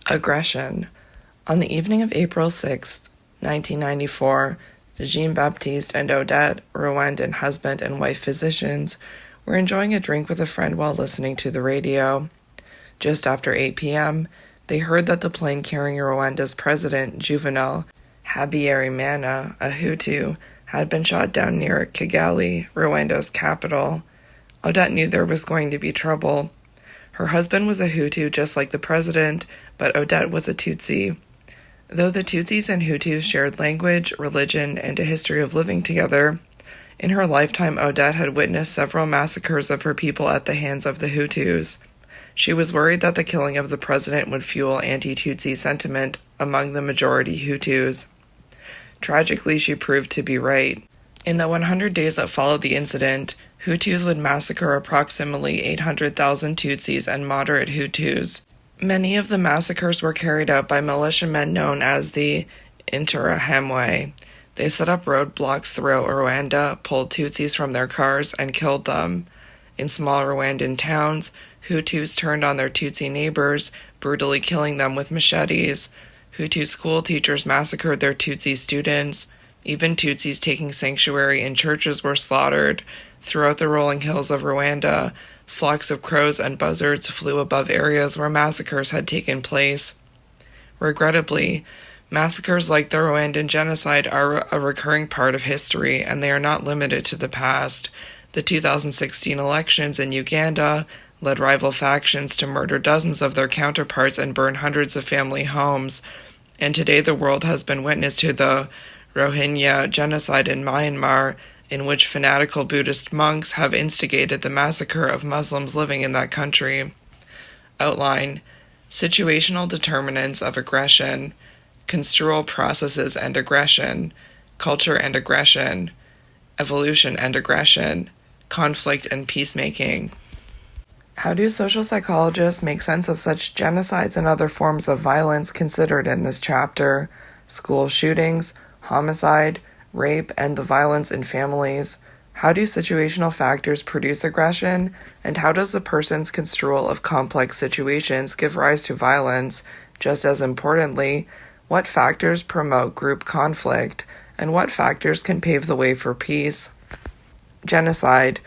Aggression. On the evening of April 6, 1994, Jean-Baptiste and Odette, Rwandan husband and wife physicians, were enjoying a drink with a friend while listening to the radio. Just after 8 p.m., they heard that the plane carrying Rwanda's president, Juvenal Habyarimana, a Hutu, had been shot down near Kigali, Rwanda's capital. Odette knew there was going to be trouble. Her husband was a Hutu just like the president, but Odette was a Tutsi. Though the Tutsis and Hutus shared language, religion, and a history of living together, in her lifetime Odette had witnessed several massacres of her people at the hands of the Hutus. She was worried that the killing of the president would fuel anti-Tutsi sentiment among the majority Hutus. Tragically, she proved to be right. In the 100 days that followed the incident, Hutus would massacre approximately 800,000 Tutsis and moderate Hutus. Many of the massacres were carried out by militiamen known as the Interahamwe. They set up roadblocks throughout Rwanda, pulled Tutsis from their cars, and killed them. In small Rwandan towns, Hutus turned on their Tutsi neighbors, brutally killing them with machetes. Hutu school teachers massacred their Tutsi students. Even Tutsis taking sanctuary in churches were slaughtered. Throughout the rolling hills of Rwanda, flocks of crows and buzzards flew above areas where massacres had taken place. Regrettably, massacres like the Rwandan genocide are a recurring part of history, and they are not limited to the past. The 2016 elections in Uganda led rival factions to murder dozens of their counterparts and burn hundreds of family homes. And today the world has been witness to the Rohingya genocide in Myanmar, in which fanatical Buddhist monks have instigated the massacre of Muslims living in that country. Outline: situational determinants of aggression, construal processes and aggression, culture and aggression, evolution and aggression, conflict and peacemaking. How do social psychologists make sense of such genocides and other forms of violence considered in this chapter? School shootings, homicide, rape, and the violence in families. How do situational factors produce aggression, and how does the person's construal of complex situations give rise to violence? Just as importantly, what factors promote group conflict, and what factors can pave the way for peace? Genocide.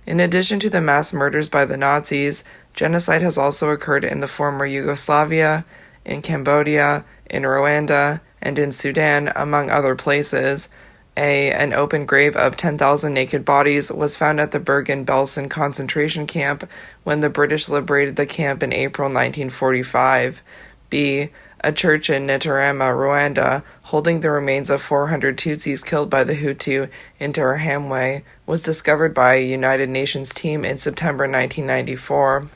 In addition to the mass murders by the Nazis, genocide has also occurred in the former Yugoslavia, in Cambodia, in Rwanda, and in Sudan, among other places. An open grave of 10,000 naked bodies was found at the Bergen-Belsen concentration camp when the British liberated the camp in April 1945. B. A church in Ntarama, Rwanda, holding the remains of 400 Tutsis killed by the Hutu Interahamwe, was discovered by a United Nations team in September 1994.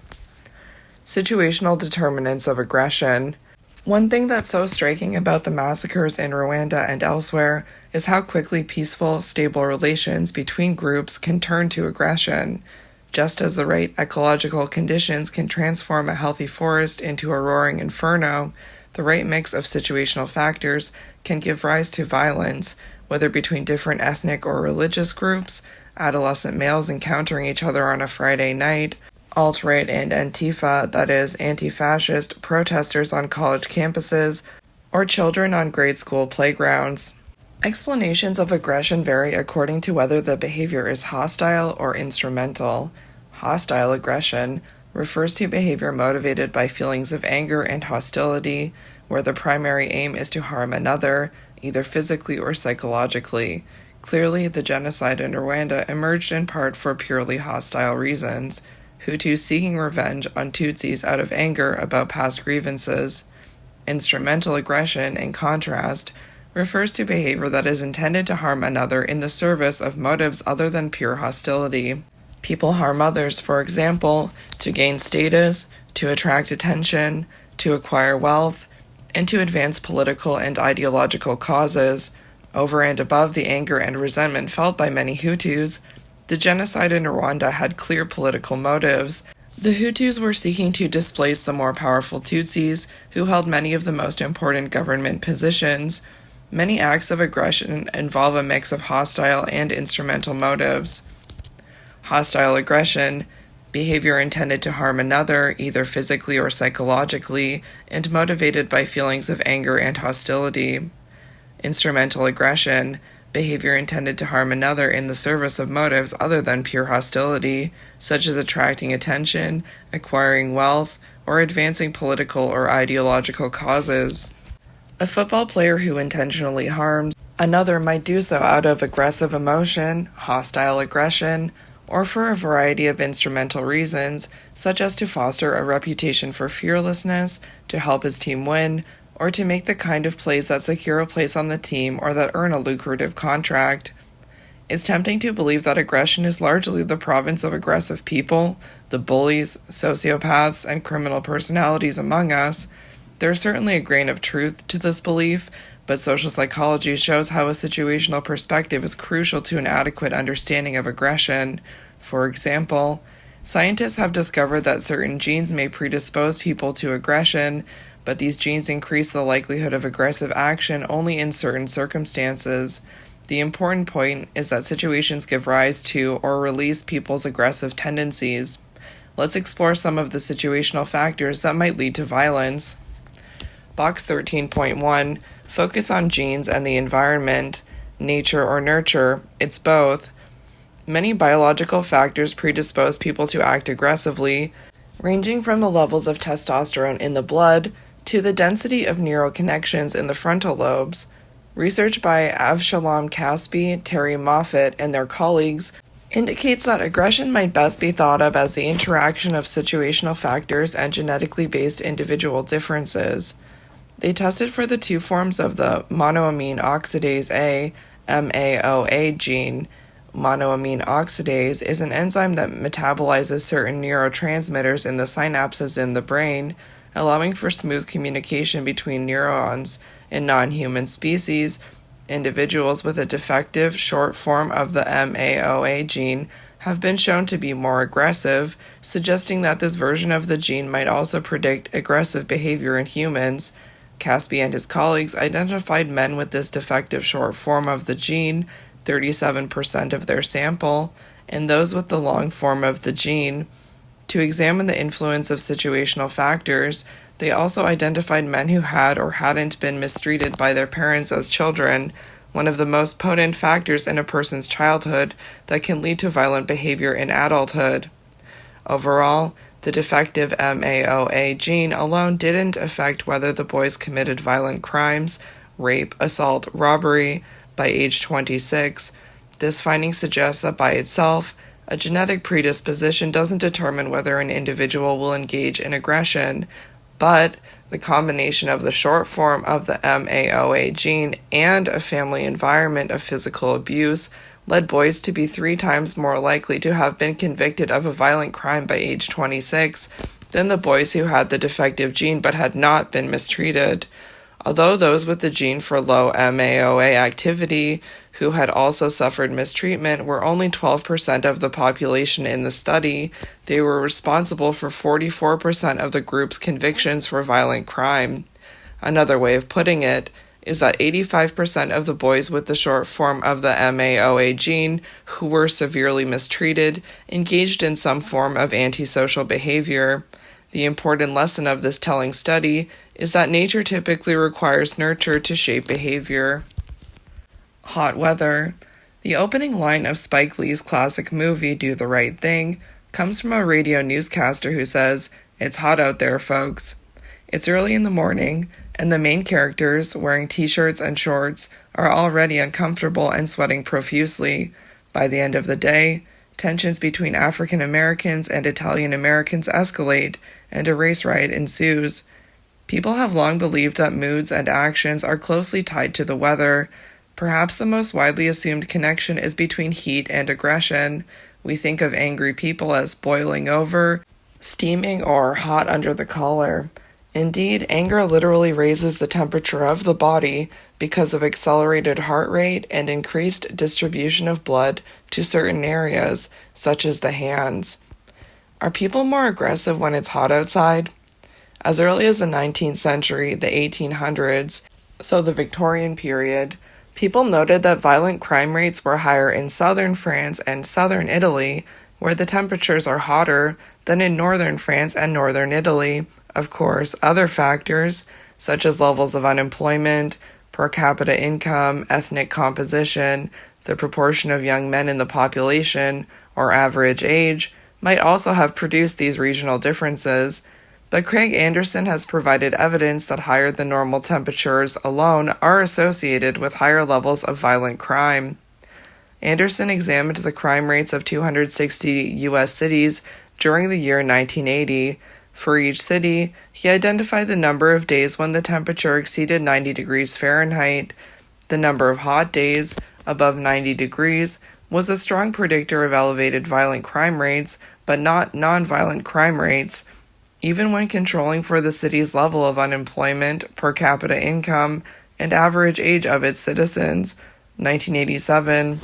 Situational determinants of aggression. One thing that's so striking about the massacres in Rwanda and elsewhere is how quickly peaceful, stable relations between groups can turn to aggression. Just as the right ecological conditions can transform a healthy forest into a roaring inferno, the right mix of situational factors can give rise to violence, whether between different ethnic or religious groups, adolescent males encountering each other on a Friday night, alt-right and Antifa, that is, anti-fascist, protesters on college campuses, or children on grade school playgrounds. Explanations of aggression vary according to whether the behavior is hostile or instrumental. Hostile aggression refers to behavior motivated by feelings of anger and hostility, where the primary aim is to harm another, either physically or psychologically. Clearly, the genocide in Rwanda emerged in part for purely hostile reasons, Hutus seeking revenge on Tutsis out of anger about past grievances. Instrumental aggression, in contrast, refers to behavior that is intended to harm another in the service of motives other than pure hostility. People harm others, for example, to gain status, to attract attention, to acquire wealth, and to advance political and ideological causes. Over and above the anger and resentment felt by many Hutus, the genocide in Rwanda had clear political motives. The Hutus were seeking to displace the more powerful Tutsis, who held many of the most important government positions. Many acts of aggression involve a mix of hostile and instrumental motives. Hostile aggression, behavior intended to harm another, either physically or psychologically, and motivated by feelings of anger and hostility. Instrumental aggression, behavior intended to harm another in the service of motives other than pure hostility, such as attracting attention, acquiring wealth, or advancing political or ideological causes. A football player who intentionally harms another might do so out of aggressive emotion, hostile aggression, or for a variety of instrumental reasons, such as to foster a reputation for fearlessness, to help his team win, or to make the kind of plays that secure a place on the team or that earn a lucrative contract. It's tempting to believe that aggression is largely the province of aggressive people, the bullies, sociopaths, and criminal personalities among us. There's certainly a grain of truth to this belief, but social psychology shows how a situational perspective is crucial to an adequate understanding of aggression. For example, scientists have discovered that certain genes may predispose people to aggression, but these genes increase the likelihood of aggressive action only in certain circumstances. The important point is that situations give rise to or release people's aggressive tendencies. Let's explore some of the situational factors that might lead to violence. Box 13.1, focus on genes and the environment, nature or nurture, it's both. Many biological factors predispose people to act aggressively, ranging from the levels of testosterone in the blood to the density of neural connections in the frontal lobes. Research by Avshalom Caspi, Terry Moffat, and their colleagues indicates that aggression might best be thought of as the interaction of situational factors and genetically based individual differences. They tested for the two forms of the monoamine oxidase A, MAOA gene. Monoamine oxidase is an enzyme that metabolizes certain neurotransmitters in the synapses in the brain, allowing for smooth communication between neurons. In non-human species, individuals with a defective short form of the MAOA gene have been shown to be more aggressive, suggesting that this version of the gene might also predict aggressive behavior in humans. Caspi and his colleagues identified men with this defective short form of the gene, 37% of their sample, and those with the long form of the gene. To examine the influence of situational factors, they also identified men who had or hadn't been mistreated by their parents as children, one of the most potent factors in a person's childhood that can lead to violent behavior in adulthood. Overall, the defective MAOA gene alone didn't affect whether the boys committed violent crimes, rape, assault, robbery, by age 26. This finding suggests that by itself, a genetic predisposition doesn't determine whether an individual will engage in aggression, but the combination of the short form of the MAOA gene and a family environment of physical abuse led boys to be 3 times more likely to have been convicted of a violent crime by age 26 than the boys who had the defective gene but had not been mistreated. Although those with the gene for low MAOA activity, who had also suffered mistreatment, were only 12% of the population in the study, they were responsible for 44% of the group's convictions for violent crime. Another way of putting it is that 85% of the boys with the short form of the MAOA gene who were severely mistreated engaged in some form of antisocial behavior. The important lesson of this telling study is that nature typically requires nurture to shape behavior. Hot weather. The opening line of Spike Lee's classic movie, Do the Right Thing, comes from a radio newscaster who says, "It's hot out there, folks." It's early in the morning, and the main characters, wearing t-shirts and shorts, are already uncomfortable and sweating profusely. By the end of the day, tensions between African Americans and Italian Americans escalate, and a race riot ensues. People have long believed that moods and actions are closely tied to the weather. Perhaps the most widely assumed connection is between heat and aggression. We think of angry people as boiling over, steaming, or hot under the collar. Indeed, anger literally raises the temperature of the body because of accelerated heart rate and increased distribution of blood to certain areas, such as the hands. Are people more aggressive when it's hot outside? As early as the 19th century, the 1800s, so the Victorian period, people noted that violent crime rates were higher in southern France and southern Italy where the temperatures are hotter than in northern France and northern Italy. Of course, other factors, such as levels of unemployment, per capita income, ethnic composition, the proportion of young men in the population, or average age, might also have produced these regional differences. But Craig Anderson has provided evidence that higher than normal temperatures alone are associated with higher levels of violent crime. Anderson examined the crime rates of 260 U.S. cities during the year 1980. For each city, he identified the number of days when the temperature exceeded 90 degrees Fahrenheit. The number of hot days above 90 degrees was a strong predictor of elevated violent crime rates, but not nonviolent crime rates. Even when controlling for the city's level of unemployment, per capita income, and average age of its citizens, 1987.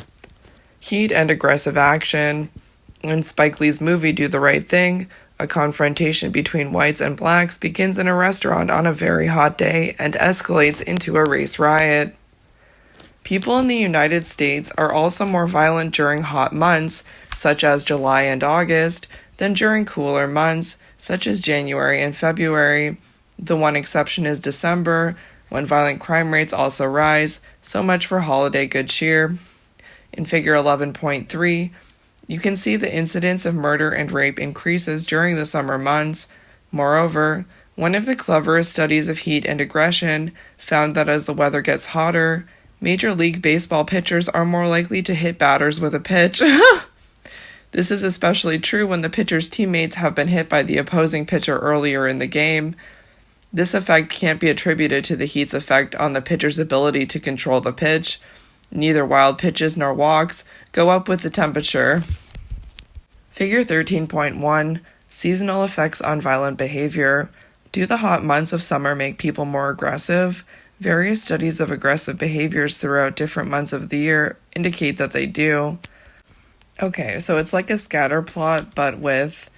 Heat and aggressive action. In Spike Lee's movie Do the Right Thing, a confrontation between whites and blacks begins in a restaurant on a very hot day and escalates into a race riot. People in the United States are also more violent during hot months, such as July and August, than during cooler months, such as January and February. The one exception is December, when violent crime rates also rise. So much for holiday good cheer. In Figure 11.3, you can see the incidence of murder and rape increases during the summer months. Moreover, one of the cleverest studies of heat and aggression found that as the weather gets hotter, Major League Baseball pitchers are more likely to hit batters with a pitch. This is especially true when the pitcher's teammates have been hit by the opposing pitcher earlier in the game. This effect can't be attributed to the heat's effect on the pitcher's ability to control the pitch. Neither wild pitches nor walks go up with the temperature. Figure 13.1, Seasonal Effects on Violent Behavior. Do the hot months of summer make people more aggressive? Various studies of aggressive behaviors throughout different months of the year indicate that they do. Okay, so it's like a scatter plot, but with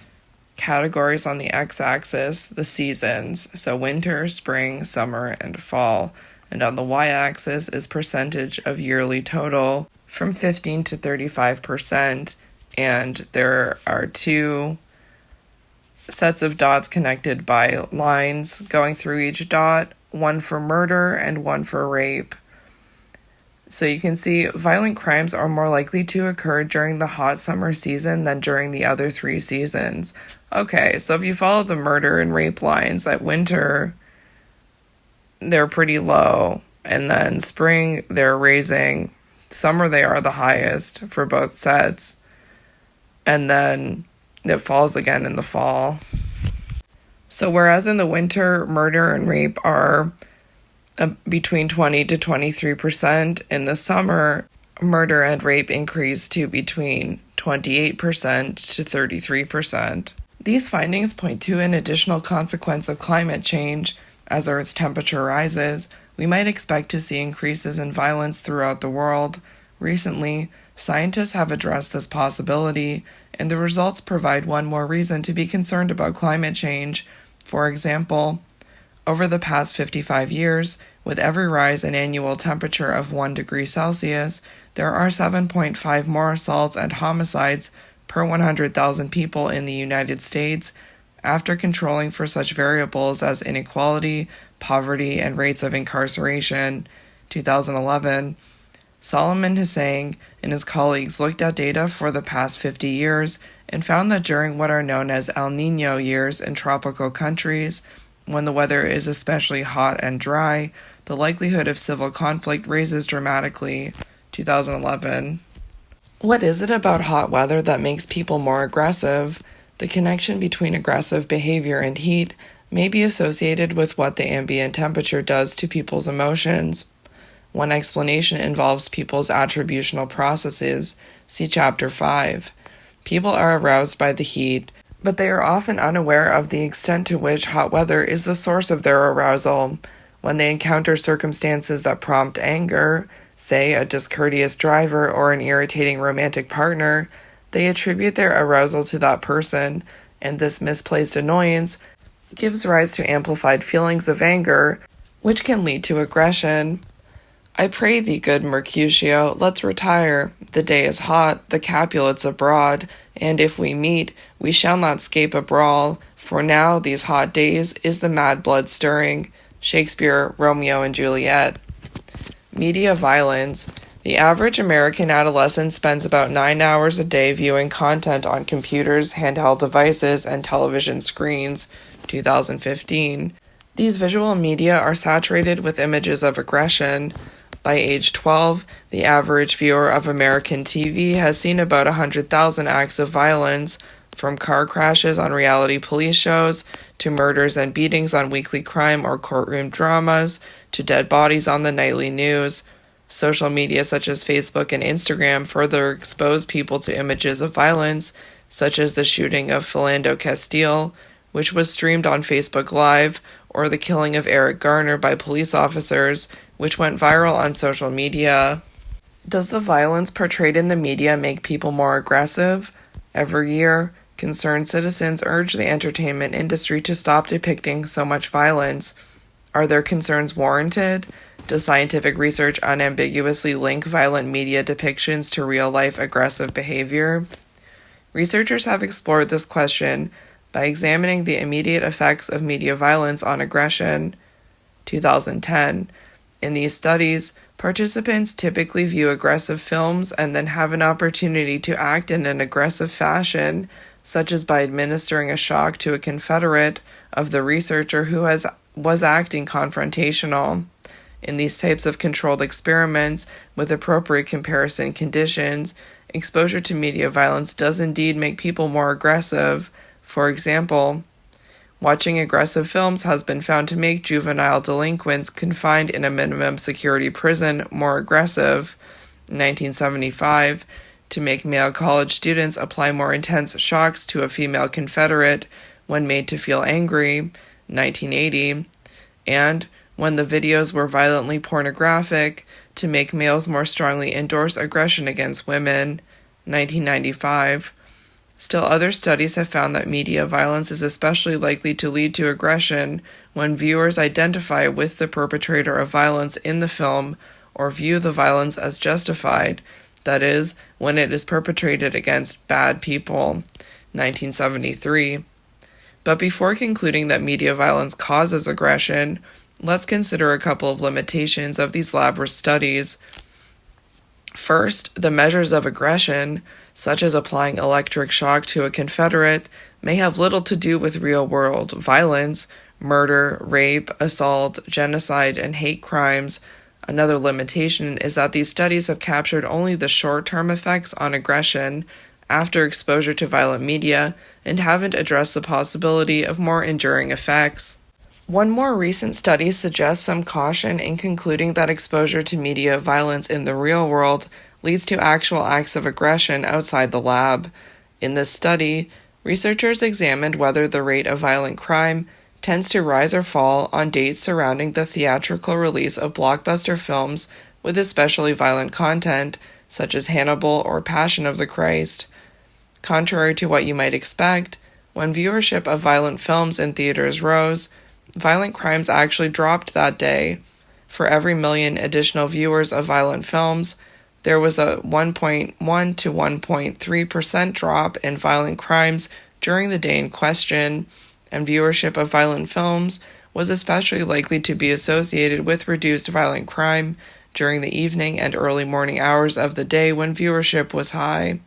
categories on the x-axis, the seasons, so winter, spring, summer, and fall. And on the y-axis is percentage of yearly total from 15 to 35%. And there are two sets of dots connected by lines going through each dot, one for murder and one for rape. So you can see violent crimes are more likely to occur during the hot summer season than during the other three seasons. Okay, so if you follow the murder and rape lines at winter, they're pretty low. And then spring, they're raising. Summer, they are the highest for both sets. And then it falls again in the fall. So whereas in the winter, murder and rape are between 20 to 23%, in the summer, murder and rape increase to between 28% to 33%. These findings point to an additional consequence of climate change. As Earth's temperature rises, we might expect to see increases in violence throughout the world. Recently, scientists have addressed this possibility, and the results provide one more reason to be concerned about climate change. For example, over the past 55 years, with every rise in annual temperature of 1 degree Celsius, there are 7.5 more assaults and homicides per 100,000 people in the United States. After controlling for such variables as inequality, poverty, and rates of incarceration, 2011, Solomon Hussain and his colleagues looked at data for the past 50 years and found that during what are known as El Niño years in tropical countries, when the weather is especially hot and dry, the likelihood of civil conflict raises dramatically. 2011. What is it about hot weather that makes people more aggressive? The connection between aggressive behavior and heat may be associated with what the ambient temperature does to people's emotions. One explanation involves people's attributional processes. See Chapter 5. People are aroused by the heat, but they are often unaware of the extent to which hot weather is the source of their arousal. When they encounter circumstances that prompt anger, say a discourteous driver or an irritating romantic partner, they attribute their arousal to that person, and this misplaced annoyance gives rise to amplified feelings of anger, which can lead to aggression. I pray thee, good Mercutio, let's retire. The day is hot, the Capulets abroad, and if we meet, we shall not scape a brawl, for now these hot days is the mad blood stirring. Shakespeare, Romeo and Juliet. Media violence. The average American adolescent spends about 9 hours a day viewing content on computers, handheld devices, and television screens. 2015. These visual media are saturated with images of aggression. By age 12, the average viewer of American TV has seen about 100,000 acts of violence, from car crashes on reality police shows, to murders and beatings on weekly crime or courtroom dramas, to dead bodies on the nightly news. Social media such as Facebook and Instagram further expose people to images of violence, such as the shooting of Philando Castile, which was streamed on Facebook Live, or the killing of Eric Garner by police officers, which went viral on social media. Does the violence portrayed in the media make people more aggressive? Every year, concerned citizens urge the entertainment industry to stop depicting so much violence. Are their concerns warranted? Does scientific research unambiguously link violent media depictions to real-life aggressive behavior? Researchers have explored this question by examining the immediate effects of media violence on aggression. 2010. In these studies, participants typically view aggressive films and then have an opportunity to act in an aggressive fashion, such as by administering a shock to a confederate of the researcher who was acting confrontational. In these types of controlled experiments with appropriate comparison conditions, exposure to media violence does indeed make people more aggressive. For example, watching aggressive films has been found to make juvenile delinquents confined in a minimum security prison more aggressive. 1975, to make male college students apply more intense shocks to a female confederate when made to feel angry. 1980, and when the videos were violently pornographic, to make males more strongly endorse aggression against women. 1995. Still, other studies have found that media violence is especially likely to lead to aggression when viewers identify with the perpetrator of violence in the film or view the violence as justified, that is, when it is perpetrated against bad people. 1973. But before concluding that media violence causes aggression, let's consider a couple of limitations of these lab studies. First, the measures of aggression, such as applying electric shock to a confederate, may have little to do with real-world violence, murder, rape, assault, genocide, and hate crimes. Another limitation is that these studies have captured only the short-term effects on aggression after exposure to violent media and haven't addressed the possibility of more enduring effects. One more recent study suggests some caution in concluding that exposure to media violence in the real world leads to actual acts of aggression outside the lab. In this study, researchers examined whether the rate of violent crime tends to rise or fall on dates surrounding the theatrical release of blockbuster films with especially violent content, such as Hannibal or Passion of the Christ. Contrary to what you might expect, when viewership of violent films in theaters rose, violent crimes actually dropped that day. For every million additional viewers of violent films, there was a 1.1 to 1.3% drop in violent crimes during the day in question, and viewership of violent films was especially likely to be associated with reduced violent crime during the evening and early morning hours of the day when viewership was high.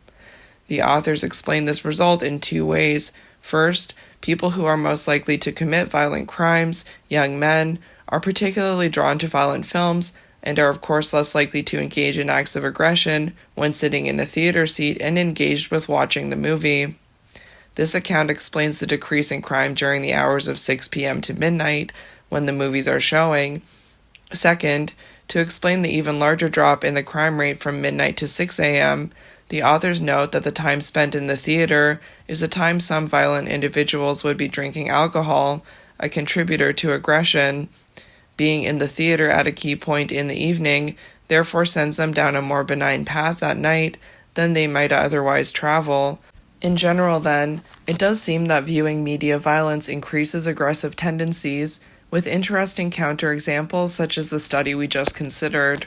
The authors explain this result in two ways. First, people who are most likely to commit violent crimes, young men, are particularly drawn to violent films and are of course less likely to engage in acts of aggression when sitting in a theater seat and engaged with watching the movie. This account explains the decrease in crime during the hours of 6 p.m. to midnight when the movies are showing. Second, to explain the even larger drop in the crime rate from midnight to 6 a.m., the authors note that the time spent in the theater is the time some violent individuals would be drinking alcohol, a contributor to aggression. Being in the theater at a key point in the evening therefore sends them down a more benign path that night than they might otherwise travel. In general, then, it does seem that viewing media violence increases aggressive tendencies, with interesting counterexamples such as the study we just considered.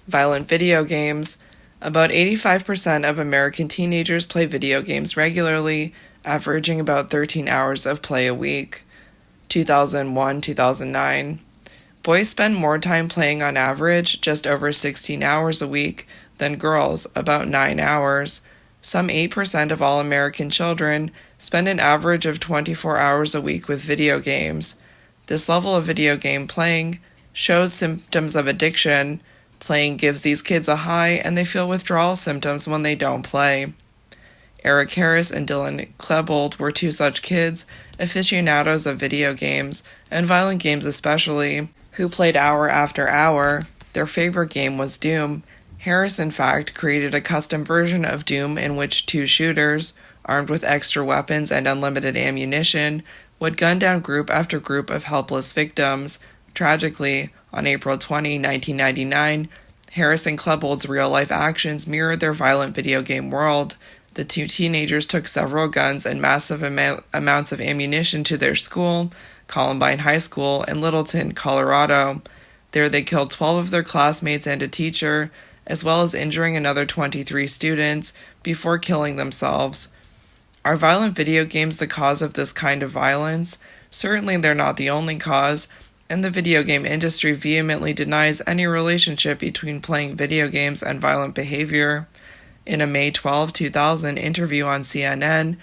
Violent video games. About 85% of American teenagers play video games regularly, averaging about 13 hours of play a week. 2001-2009. Boys spend more time playing on average, just over 16 hours a week, than girls, about 9 hours. Some 8% of all American children spend an average of 24 hours a week with video games. This level of video game playing shows symptoms of addiction. Playing gives these kids a high, and they feel withdrawal symptoms when they don't play. Eric Harris and Dylan Klebold were two such kids, aficionados of video games, and violent games especially, who played hour after hour. Their favorite game was Doom. Harris, in fact, created a custom version of Doom in which two shooters, armed with extra weapons and unlimited ammunition, would gun down group after group of helpless victims. Tragically, on April 20, 1999, Harris and Klebold's real-life actions mirrored their violent video game world. The two teenagers took several guns and massive amounts of ammunition to their school, Columbine High School, in Littleton, Colorado. There they killed 12 of their classmates and a teacher, as well as injuring another 23 students, before killing themselves. Are violent video games the cause of this kind of violence? Certainly they're not the only cause, and the video game industry vehemently denies any relationship between playing video games and violent behavior. In a May 12, 2000 interview on CNN,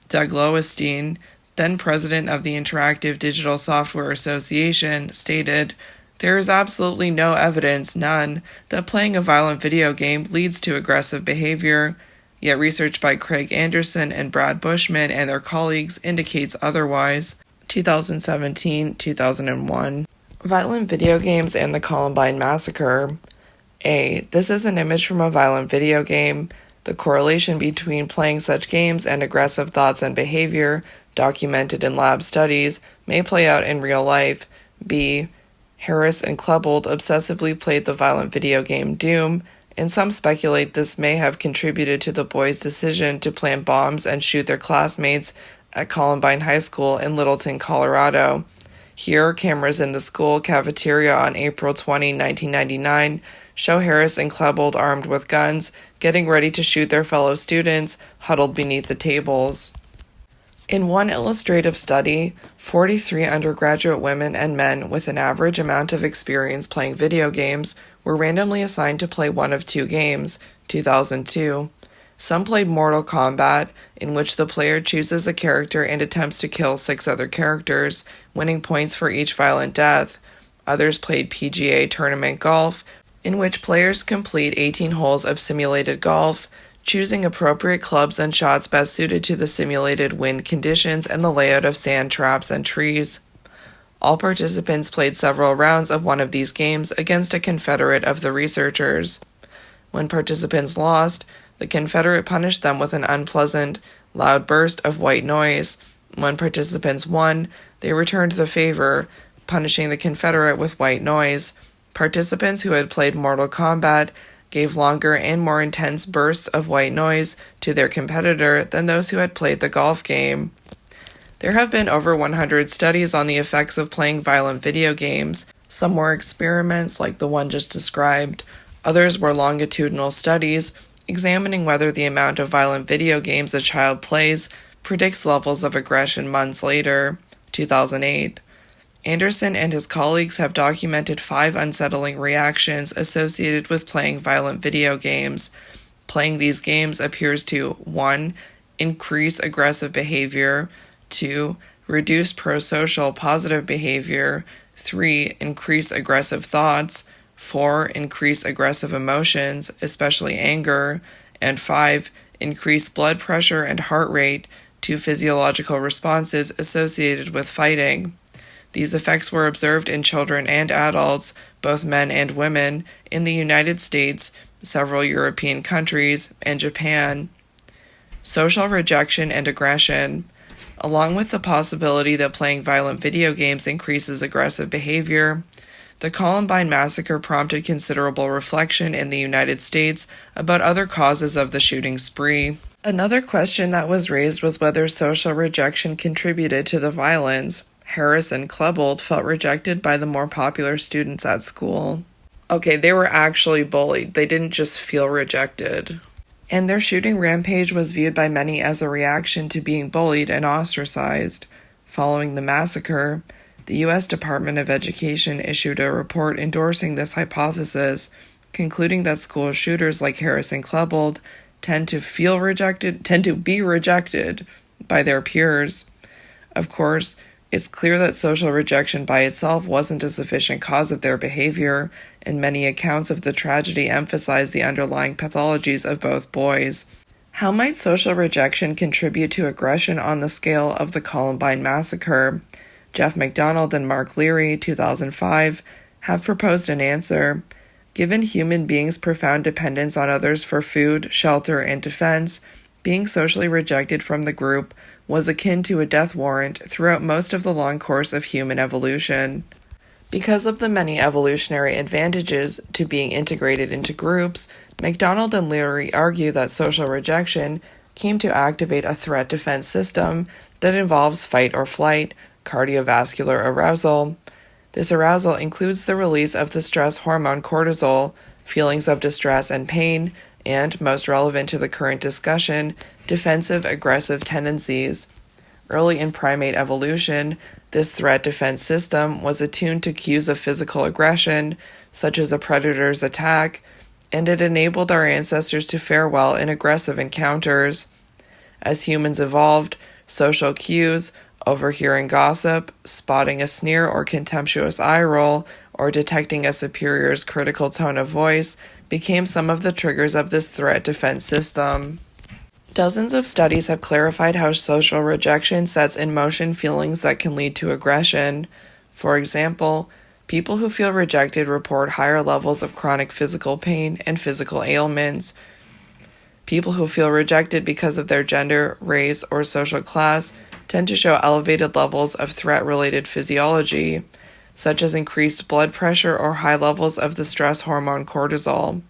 Doug Lowenstein, then president of the Interactive Digital Software Association, stated, "There is absolutely no evidence, none, that playing a violent video game leads to aggressive behavior. Yet research by Craig Anderson and Brad Bushman and their colleagues indicates otherwise." 2017-2001. Violent video games and the Columbine Massacre. This is an image from a violent video game. The correlation between playing such games and aggressive thoughts and behavior, documented in lab studies, may play out in real life. B. Harris and Klebold obsessively played the violent video game Doom, and some speculate this may have contributed to the boys' decision to plant bombs and shoot their classmates at Columbine High School in Littleton, Colorado. Here, cameras in the school cafeteria on April 20, 1999, show Harris and Klebold armed with guns, getting ready to shoot their fellow students huddled beneath the tables. In one illustrative study, 43 undergraduate women and men with an average amount of experience playing video games were randomly assigned to play one of two games, 2002. Some played Mortal Kombat, in which the player chooses a character and attempts to kill 6 other characters, winning points for each violent death. Others played PGA Tournament Golf, in which players complete 18 holes of simulated golf, choosing appropriate clubs and shots best suited to the simulated wind conditions and the layout of sand traps and trees. All participants played several rounds of one of these games against a confederate of the researchers. When participants lost, the confederate punished them with an unpleasant, loud burst of white noise. When participants won, they returned the favor, punishing the confederate with white noise. Participants who had played Mortal Kombat gave longer and more intense bursts of white noise to their competitor than those who had played the golf game. There have been over 100 studies on the effects of playing violent video games. Some were experiments like the one just described. Others were longitudinal studies examining whether the amount of violent video games a child plays predicts levels of aggression months later. 2008. Anderson and his colleagues have documented 5 unsettling reactions associated with playing violent video games. Playing these games appears to 1. Increase aggressive behavior, 2. Reduce prosocial positive behavior, 3. Increase aggressive thoughts, 4. Increase aggressive emotions, especially anger, and 5. Increase blood pressure and heart rate, 2 physiological responses associated with fighting. These effects were observed in children and adults, both men and women, in the United States, several European countries, and Japan. Social rejection and aggression. Along with the possibility that playing violent video games increases aggressive behavior, the Columbine Massacre prompted considerable reflection in the United States about other causes of the shooting spree. Another question that was raised was whether social rejection contributed to the violence. Harris and Klebold felt rejected by the more popular students at school. Okay, they were actually bullied. They didn't just feel rejected. And their shooting rampage was viewed by many as a reaction to being bullied and ostracized. Following the massacre, the U.S. Department of Education issued a report endorsing this hypothesis, concluding that school shooters like Harris and Klebold tend to be rejected by their peers. Of course, it's clear that social rejection by itself wasn't a sufficient cause of their behavior, and many accounts of the tragedy emphasize the underlying pathologies of both boys. How might social rejection contribute to aggression on the scale of the Columbine massacre? Jeff McDonald and Mark Leary, 2005, have proposed an answer. Given human beings' profound dependence on others for food, shelter, and defense, being socially rejected from the group was akin to a death warrant throughout most of the long course of human evolution. Because of the many evolutionary advantages to being integrated into groups, McDonald and Leary argue that social rejection came to activate a threat defense system that involves fight or flight, cardiovascular arousal. This arousal includes the release of the stress hormone cortisol, feelings of distress and pain, and, most relevant to the current discussion, defensive aggressive tendencies. Early in primate evolution, this threat defense system was attuned to cues of physical aggression, such as a predator's attack, and it enabled our ancestors to fare well in aggressive encounters. As humans evolved, social cues, overhearing gossip, spotting a sneer or contemptuous eye roll, or detecting a superior's critical tone of voice became some of the triggers of this threat defense system. Dozens of studies have clarified how social rejection sets in motion feelings that can lead to aggression. For example, people who feel rejected report higher levels of chronic physical pain and physical ailments. People who feel rejected because of their gender, race, or social class tend to show elevated levels of threat-related physiology, such as increased blood pressure or high levels of the stress hormone cortisol.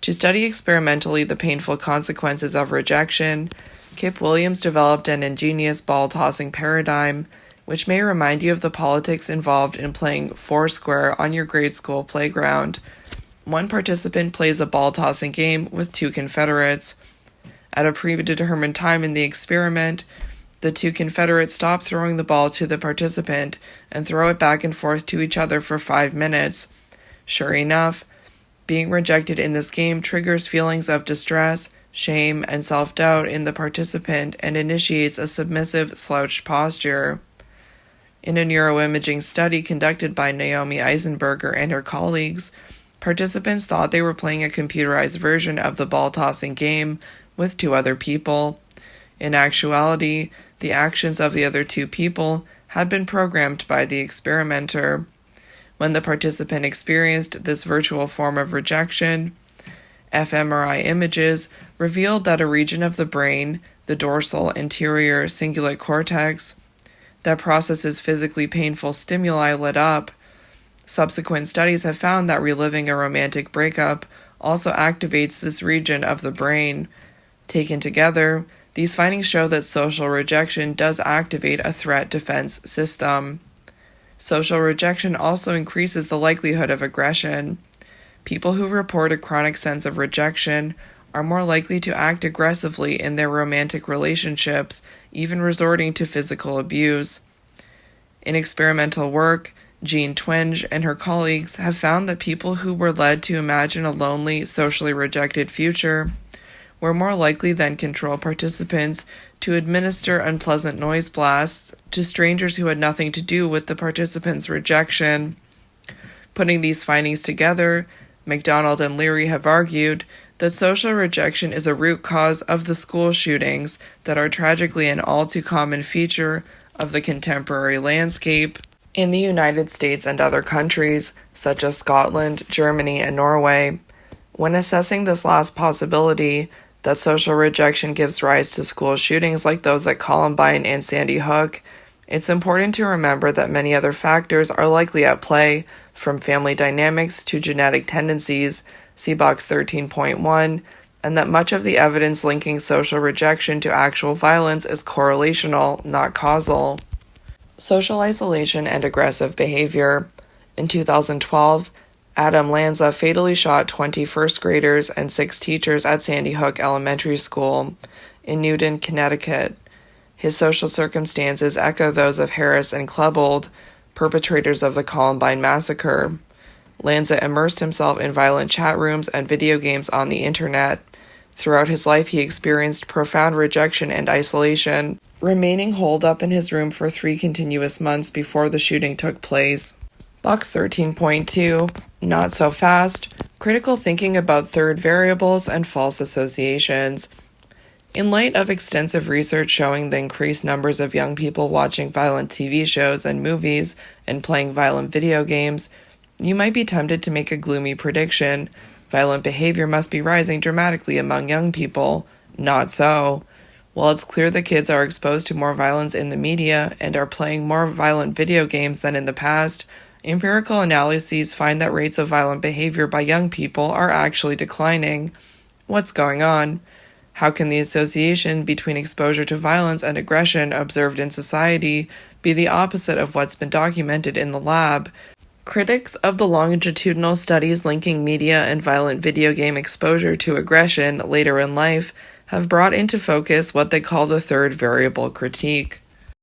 To study experimentally the painful consequences of rejection, Kip Williams developed an ingenious ball-tossing paradigm, which may remind you of the politics involved in playing Foursquare on your grade school playground. One participant plays a ball-tossing game with two Confederates. At a predetermined time in the experiment, the two Confederates stop throwing the ball to the participant and throw it back and forth to each other for 5 minutes. Sure enough, being rejected in this game triggers feelings of distress, shame, and self-doubt in the participant and initiates a submissive, slouched posture. In a neuroimaging study conducted by Naomi Eisenberger and her colleagues, participants thought they were playing a computerized version of the ball-tossing game with two other people. In actuality, the actions of the other two people had been programmed by the experimenter. When the participant experienced this virtual form of rejection, fMRI images revealed that a region of the brain, the dorsal anterior cingulate cortex, that processes physically painful stimuli lit up. Subsequent studies have found that reliving a romantic breakup also activates this region of the brain. Taken together, these findings show that social rejection does activate a threat defense system. Social rejection also increases the likelihood of aggression. People who report a chronic sense of rejection are more likely to act aggressively in their romantic relationships, even resorting to physical abuse. In experimental work, Jean Twenge and her colleagues have found that people who were led to imagine a lonely, socially rejected future were more likely than control participants to administer unpleasant noise blasts to strangers who had nothing to do with the participants' rejection. Putting these findings together, McDonald and Leary have argued that social rejection is a root cause of the school shootings that are tragically an all too common feature of the contemporary landscape in the United States and other countries, such as Scotland, Germany, and Norway. When assessing this last possibility, that social rejection gives rise to school shootings like those at Columbine and Sandy Hook, it's important to remember that many other factors are likely at play, from family dynamics to genetic tendencies, see box 13.1, and that much of the evidence linking social rejection to actual violence is correlational, not causal. Social isolation and aggressive behavior. In 2012, Adam Lanza fatally shot 20 first graders and 6 teachers at Sandy Hook Elementary School in Newton, Connecticut. His social circumstances echo those of Harris and Klebold, perpetrators of the Columbine Massacre. Lanza immersed himself in violent chat rooms and video games on the internet. Throughout his life, he experienced profound rejection and isolation, remaining holed up in his room for 3 continuous months before the shooting took place. Box 13.2, Not So Fast, Critical Thinking about Third Variables and False Associations. In light of extensive research showing the increased numbers of young people watching violent TV shows and movies and playing violent video games, you might be tempted to make a gloomy prediction. Violent behavior must be rising dramatically among young people. Not so. While it's clear that kids are exposed to more violence in the media and are playing more violent video games than in the past, empirical analyses find that rates of violent behavior by young people are actually declining. What's going on? How can the association between exposure to violence and aggression observed in society be the opposite of what's been documented in the lab? Critics of the longitudinal studies linking media and violent video game exposure to aggression later in life have brought into focus what they call the third variable critique.